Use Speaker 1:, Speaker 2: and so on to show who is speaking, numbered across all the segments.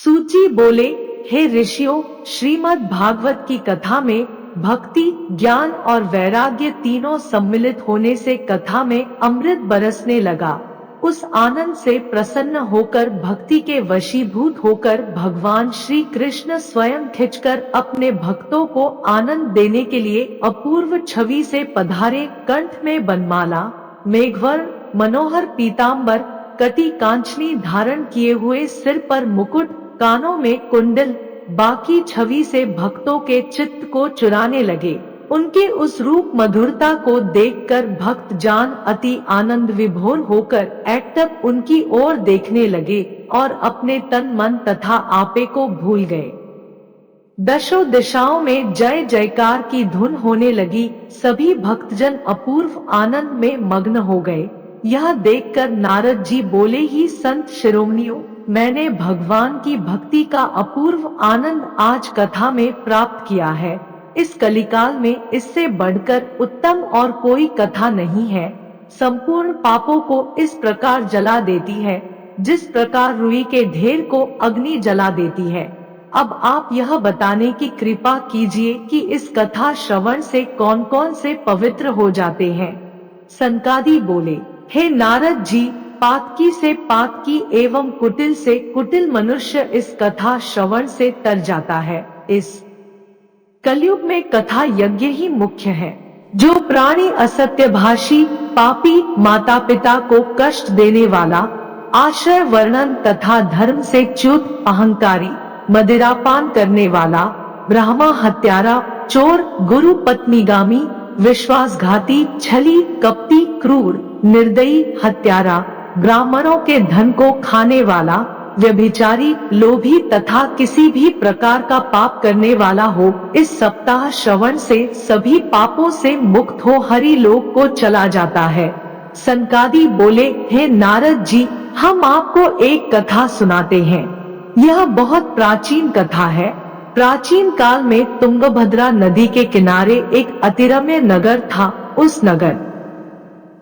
Speaker 1: सूची बोले, हे ऋषियों, श्रीमद् भागवत की कथा में भक्ति, ज्ञान और वैराग्य तीनों सम्मिलित होने से कथा में अमृत बरसने लगा। उस आनंद से प्रसन्न होकर, भक्ति के वशीभूत होकर भगवान श्री कृष्ण स्वयं खिंचकर अपने भक्तों को आनंद देने के लिए अपूर्व छवि से पधारे। कंठ में बनमाला, मेघवर्ण, मनोहर पीताम्बर, कटी कांचनी धारण किए हुए, सिर पर मुकुट, कानों में कुंडल, बाकी छवि से भक्तों के चित्त को चुराने लगे। उनके उस रूप मधुरता को देखकर भक्त जान अति आनंद विभोर होकर एकटक उनकी ओर देखने लगे और अपने तन मन तथा आपे को भूल गए। दशों दिशाओं में जय जयकार की धुन होने लगी। सभी भक्तजन अपूर्व आनंद में मग्न हो गए। यह देखकर नारद जी बोले, ही संत शिरोमणियों, मैंने भगवान की भक्ति का अपूर्व आनंद आज कथा में प्राप्त किया है। इस कलिकाल में इससे बढ़कर उत्तम और कोई कथा नहीं है। संपूर्ण पापों को इस प्रकार जला देती है जिस प्रकार रुई के ढेर को अग्नि जला देती है। अब आप यह बताने की कृपा कीजिए कि इस कथा श्रवण से कौन कौन से पवित्र हो जाते हैं। सनकादि बोले, हे नारद जी, पातकी से पातकी एवं कुटिल से कुटिल मनुष्य इस कथा श्रवण से तर जाता है। इस कलयुग में कथा यज्ञ ही मुख्य है। जो प्राणी असत्यभाषी, पापी, माता पिता को कष्ट देने वाला, आश्रय वर्णन तथा धर्म से च्युत, अहंकारी, मदिरापान करने वाला, ब्राह्मण हत्यारा, चोर, गुरु पत्नीगामी, विश्वासघाती, छली, कपटी, क्रूर, निर्दयी, हत्यारा, ब्राह्मणों के धन को खाने वाला, व्यभिचारी, लोभी तथा किसी भी प्रकार का पाप करने वाला हो, इस सप्ताह श्रवण से सभी पापों से मुक्त हो हरि लोक को चला जाता है। सनकादि बोले, हे नारद जी, हम आपको एक कथा सुनाते हैं। यह बहुत प्राचीन कथा है। प्राचीन काल में तुंगभद्रा नदी के किनारे एक अतिरम्य नगर था। उस नगर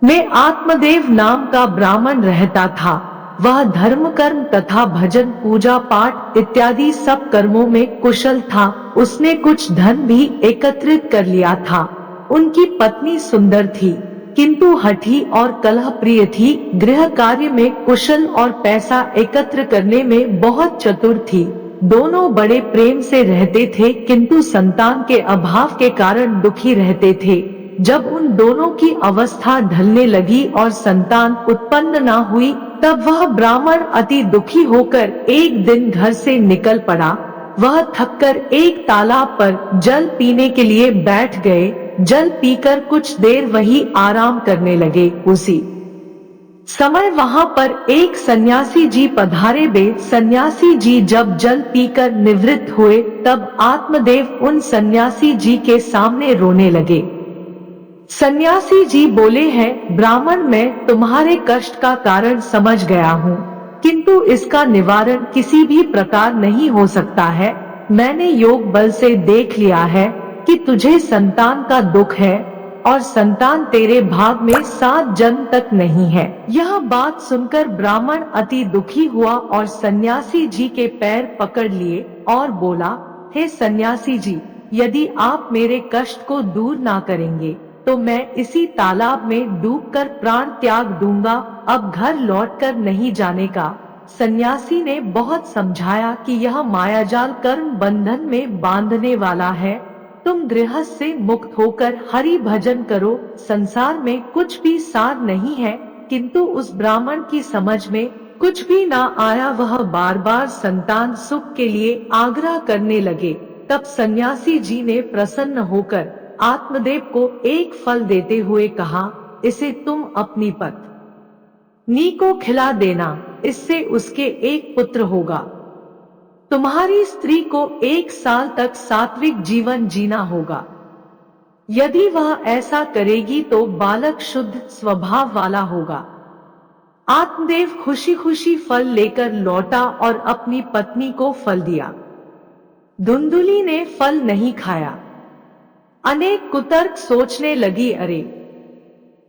Speaker 1: में आत्मदेव नाम का ब्राह्मण रहता था। वह धर्म कर्म तथा भजन, पूजा पाठ इत्यादि सब कर्मों में कुशल था। उसने कुछ धन भी एकत्रित कर लिया था। उनकी पत्नी सुंदर थी किंतु हठी और कलह प्रिय थी। गृह कार्य में कुशल और पैसा एकत्र करने में बहुत चतुर थी। दोनों बड़े प्रेम से रहते थे किंतु संतान के अभाव के कारण दुखी रहते थे। जब उन दोनों की अवस्था ढलने लगी और संतान उत्पन्न न हुई, तब वह ब्राह्मण अति दुखी होकर एक दिन घर से निकल पड़ा। वह थककर एक तालाब पर जल पीने के लिए बैठ गए। जल पीकर कुछ देर वहीं आराम करने लगे। उसी समय वहां पर एक सन्यासी जी पधारे। सन्यासी जी जब जल पीकर निवृत्त हुए, तब आत्मदेव उन सन्यासी जी के सामने रोने लगे। सन्यासी जी बोले हैं, ब्राह्मण, मैं तुम्हारे कष्ट का कारण समझ गया हूँ, किंतु इसका निवारण किसी भी प्रकार नहीं हो सकता है। मैंने योग बल से देख लिया है कि तुझे संतान का दुख है और संतान तेरे भाग में 7 जन्म तक नहीं है। यह बात सुनकर ब्राह्मण अति दुखी हुआ और सन्यासी जी के पैर पकड़ लिए और बोला, हे सन्यासी जी, यदि आप मेरे कष्ट को दूर ना करेंगे तो मैं इसी तालाब में डूबकर प्राण त्याग दूंगा। अब घर लौटकर नहीं जाने का। सन्यासी ने बहुत समझाया कि यह मायाजाल कर्म बंधन में बांधने वाला है। तुम गृहस्थ से मुक्त होकर हरि भजन करो। संसार में कुछ भी सार नहीं है। किंतु उस ब्राह्मण की समझ में कुछ भी ना आया। वह बार बार संतान सुख के लिए आग्रह करने लगे। तब सन्यासी जी ने प्रसन्न होकर आत्मदेव को एक फल देते हुए कहा, इसे तुम अपनी पत्नी को खिला देना, इससे उसके एक पुत्र होगा। तुम्हारी स्त्री को 1 साल तक सात्विक जीवन जीना होगा। यदि वह ऐसा करेगी तो बालक शुद्ध स्वभाव वाला होगा। आत्मदेव खुशी खुशी फल लेकर लौटा और अपनी पत्नी को फल दिया। धुंधुली ने फल नहीं खाया। अनेक कुतर्क सोचने लगी, अरे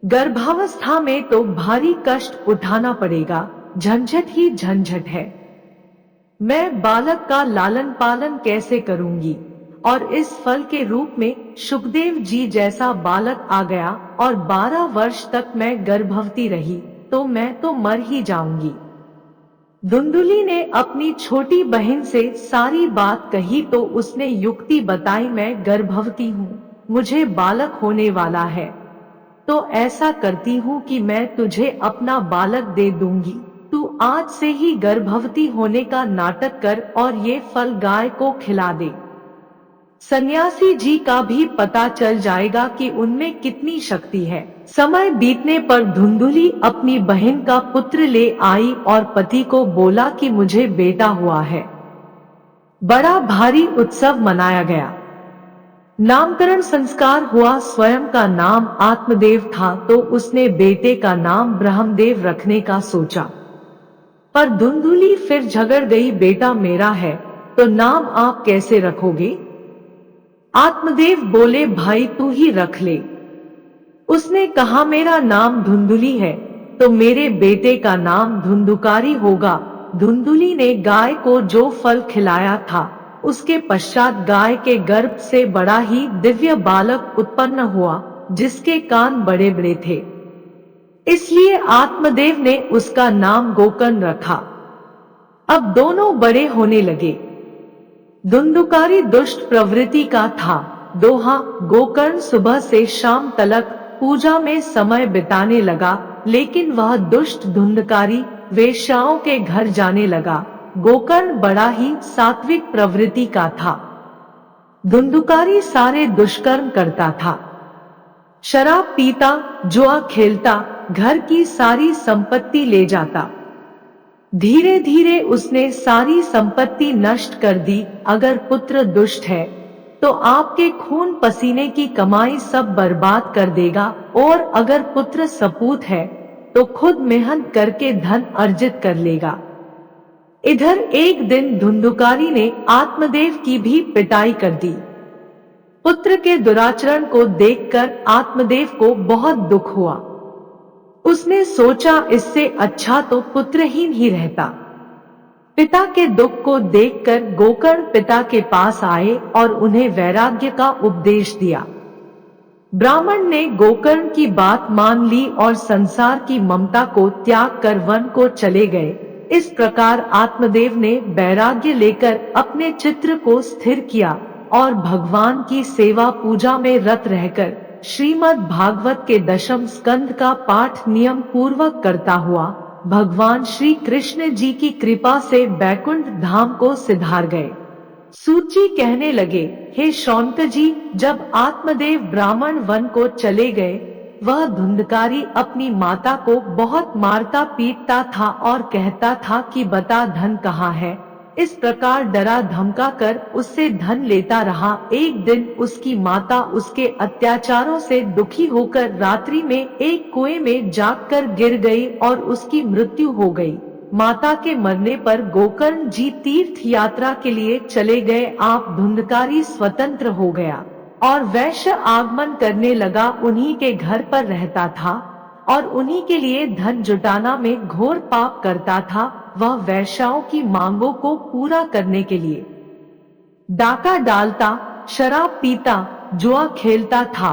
Speaker 1: गर्भावस्था में तो भारी कष्ट उठाना पड़ेगा, झंझट ही झंझट है। मैं बालक का लालन पालन कैसे करूंगी? और इस फल के रूप में सुखदेव जी जैसा बालक आ गया और 12 वर्ष तक मैं गर्भवती रही, तो मैं तो मर ही जाऊंगी। धुंधुली ने अपनी छोटी बहन से सारी बात कही तो उसने युक्ति बताई, मैं गर्भवती हूँ, मुझे बालक होने वाला है, तो ऐसा करती हूँ कि मैं तुझे अपना बालक दे दूंगी। तू आज से ही गर्भवती होने का नाटक कर और ये फल गाय को खिला दे। सन्यासी जी का भी पता चल जाएगा कि उनमें कितनी शक्ति है। समय बीतने पर धुंधुली अपनी बहन का पुत्र ले आई और पति को बोला कि मुझे बेटा हुआ है। बड़ा भारी उत्सव मनाया गया। नामकरण संस्कार हुआ। स्वयं का नाम आत्मदेव था तो उसने बेटे का नाम ब्रह्मदेव रखने का सोचा, पर धुंधुली फिर झगड़ गई, बेटा मेरा है तो नाम आप कैसे रखोगे? आत्मदेव बोले, भाई तू ही रख ले। उसने कहा, मेरा नाम धुंधुली है तो मेरे बेटे का नाम धुंधुकारी होगा। धुंधुली ने गाय को जो फल खिलाया था उसके पश्चात गाय के गर्भ से बड़ा ही दिव्य बालक उत्पन्न हुआ, जिसके कान बड़े बड़े थे, इसलिए आत्मदेव ने उसका नाम गोकर्ण रखा। अब दोनों बड़े होने लगे। धुंधुकारी दुष्ट प्रवृत्ति का था। दोहा गोकर्ण सुबह से शाम तलक पूजा में समय बिताने लगा, लेकिन वह दुष्ट धुंधकारी वेश्याओं के घर जाने लगा। गोकर्ण बड़ा ही सात्विक प्रवृत्ति का था। धुंधुकारी सारे दुष्कर्म करता था, शराब पीता, जुआ खेलता, घर की सारी संपत्ति ले जाता। धीरे धीरे उसने सारी संपत्ति नष्ट कर दी। अगर पुत्र दुष्ट है तो आपके खून पसीने की कमाई सब बर्बाद कर देगा, और अगर पुत्र सपूत है तो खुद मेहनत करके धन अर्जित कर लेगा। इधर एक दिन धुंधुकारी ने आत्मदेव की भी पिटाई कर दी। पुत्र के दुराचरण को देखकर आत्मदेव को बहुत दुख हुआ। उसने सोचा, इससे अच्छा तो पुत्रहीन ही रहता। पिता के दुख को देखकर गोकर्ण पिता के पास आए और उन्हें वैराग्य का उपदेश दिया। ब्राह्मण ने गोकर्ण की बात मान ली और संसार की ममता को त्याग कर वन को चले गए। इस प्रकार आत्मदेव ने वैराग्य लेकर अपने चित्र को स्थिर किया और भगवान की सेवा पूजा में रत रहकर श्रीमद् भागवत के 10वें स्कंद का पाठ नियम पूर्वक करता हुआ भगवान श्री कृष्ण जी की कृपा से बैकुंठ धाम को सिधार गए। सूची कहने लगे, हे शौनक जी, जब आत्मदेव ब्राह्मण वन को चले गए, वह धुंधकारी अपनी माता को बहुत मारता पीटता था और कहता था कि बता धन कहाँ है। इस प्रकार डरा धमका कर उससे धन लेता रहा। एक दिन उसकी माता उसके अत्याचारों से दुखी होकर रात्रि में एक कुएं में जाकर गिर गई और उसकी मृत्यु हो गई। माता के मरने पर गोकर्ण जी तीर्थ यात्रा के लिए चले गए। आप धुंधकारी स्वतंत्र हो गया और वैश्य आगमन करने लगा। उन्हीं के घर पर रहता था और उन्हीं के लिए धन जुटाना में घोर पाप करता था। वह वैश्याओं की मांगों को पूरा करने के लिए डाका डालता, शराब पीता, जुआ खेलता था।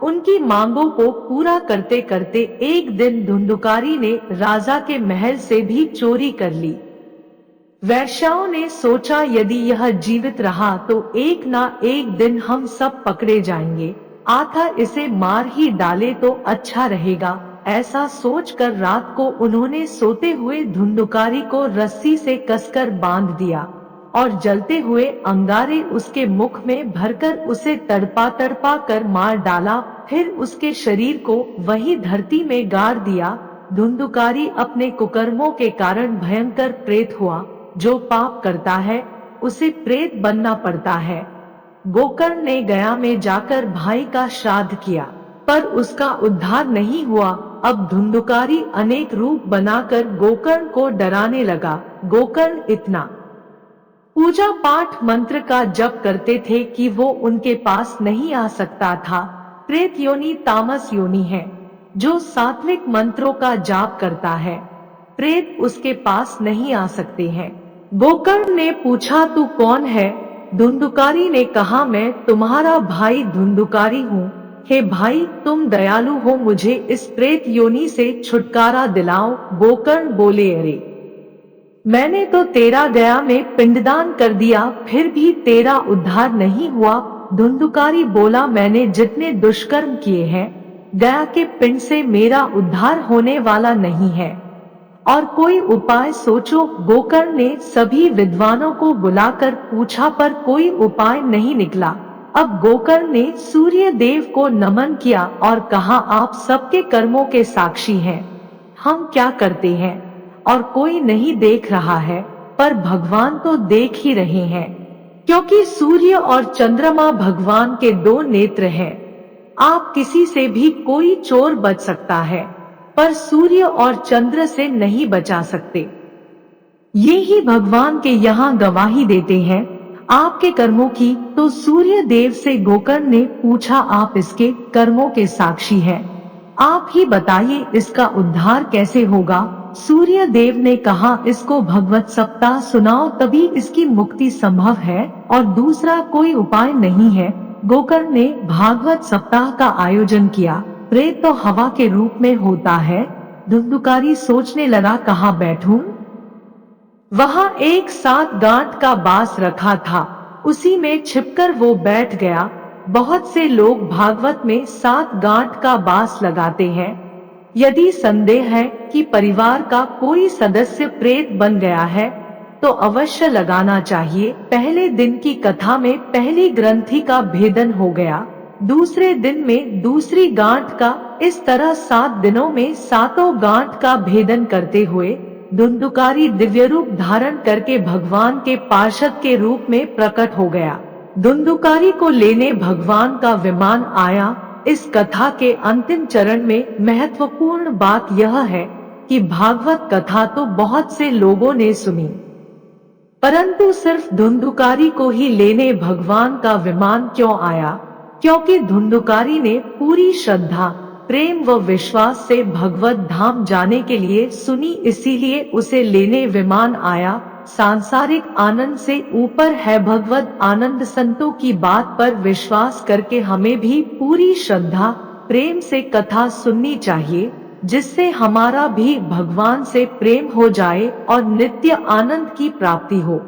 Speaker 1: उनकी मांगों को पूरा करते करते एक दिन धुंधुकारी ने राजा के महल से भी चोरी कर ली। वैश्याओं ने सोचा, यदि यह जीवित रहा तो एक ना एक दिन हम सब पकड़े जाएंगे, आथा इसे मार ही डाले तो अच्छा रहेगा। ऐसा सोचकर रात को उन्होंने सोते हुए धुंधुकारी को रस्सी से कसकर बांध दिया और जलते हुए अंगारे उसके मुख में भरकर उसे तड़पा तड़पा कर मार डाला। फिर उसके शरीर को वही धरती में गाड़ दिया। धुंधुकारी अपने कुकर्मों के कारण भयंकर प्रेत हुआ। जो पाप करता है उसे प्रेत बनना पड़ता है। गोकर्ण ने गया में जाकर भाई का श्राद्ध किया, पर उसका उद्धार नहीं हुआ। अब धुंधुकारी अनेक रूप बनाकर गोकर्ण को डराने लगा। गोकर्ण इतना पूजा पाठ मंत्र का जप करते थे कि वो उनके पास नहीं आ सकता था। प्रेत योनि तामस योनि है। जो सात्विक मंत्रों का जाप करता है, प्रेत उसके पास नहीं आ सकते हैं। गोकर्ण ने पूछा, तू कौन है? धुंधुकारी ने कहा, मैं तुम्हारा भाई धुंधुकारी हूँ। हे भाई, तुम दयालु हो, मुझे इस प्रेत योनि से छुटकारा दिलाओ। गोकर्ण बोले, अरे मैंने तो तेरा गया में पिंडदान कर दिया, फिर भी तेरा उद्धार नहीं हुआ। धुंधुकारी बोला, मैंने जितने दुष्कर्म किए हैं, गया के पिंड से मेरा उद्धार होने वाला नहीं है, और कोई उपाय सोचो। गोकर्ण ने सभी विद्वानों को बुलाकर पूछा, पर कोई उपाय नहीं निकला। अब गोकर्ण ने सूर्य देव को नमन किया और कहा, आप सबके कर्मों के साक्षी हैं। हम क्या करते हैं और कोई नहीं देख रहा है, पर भगवान तो देख ही रहे हैं, क्योंकि सूर्य और चंद्रमा भगवान के दो नेत्र हैं। आप किसी से भी कोई चोर बच सकता है, पर सूर्य और चंद्र से नहीं बचा सकते। ये ही भगवान के यहाँ गवाही देते हैं आपके कर्मों की। तो सूर्य देव से गोकर्ण ने पूछा, आप इसके कर्मों के साक्षी हैं, आप ही बताइए इसका उद्धार कैसे होगा। सूर्य देव ने कहा, इसको भगवत सप्ताह सुनाओ, तभी इसकी मुक्ति संभव है, और दूसरा कोई उपाय नहीं है। गोकर्ण ने भागवत सप्ताह का आयोजन किया। प्रेत तो हवा के रूप में होता है। धुंधुकारी सोचने लगा, कहाँ बैठूं? वहां एक 7 गांठ का बांस रखा था, उसी में छिपकर वो बैठ गया। बहुत से लोग भागवत में 7 गांठ का बांस लगाते हैं। यदि संदेह है कि परिवार का कोई सदस्य प्रेत बन गया है, तो अवश्य लगाना चाहिए। पहले दिन की कथा में पहली ग्रंथि का भेदन हो गया, दूसरे दिन में दूसरी गांठ का, इस तरह 7 दिनों में 7 गांठ का भेदन करते हुए धुंधुकारी दिव्य रूप धारण करके भगवान के पार्षद के रूप में प्रकट हो गया। धुंधुकारी को लेने भगवान का विमान आया। इस कथा के अंतिम चरण में महत्वपूर्ण बात यह है कि भागवत कथा तो बहुत से लोगों ने सुनी, परंतु सिर्फ धुंधुकारी को ही लेने भगवान का विमान क्यों आया? क्योंकि धुंधुकारी ने पूरी श्रद्धा, प्रेम व विश्वास से भगवत धाम जाने के लिए सुनी, इसीलिए उसे लेने विमान आया। सांसारिक आनंद से ऊपर है भगवत आनंद। संतों की बात पर विश्वास करके हमें भी पूरी श्रद्धा, प्रेम से कथा सुननी चाहिए, जिससे हमारा भी भगवान से प्रेम हो जाए और नित्य आनंद की प्राप्ति हो।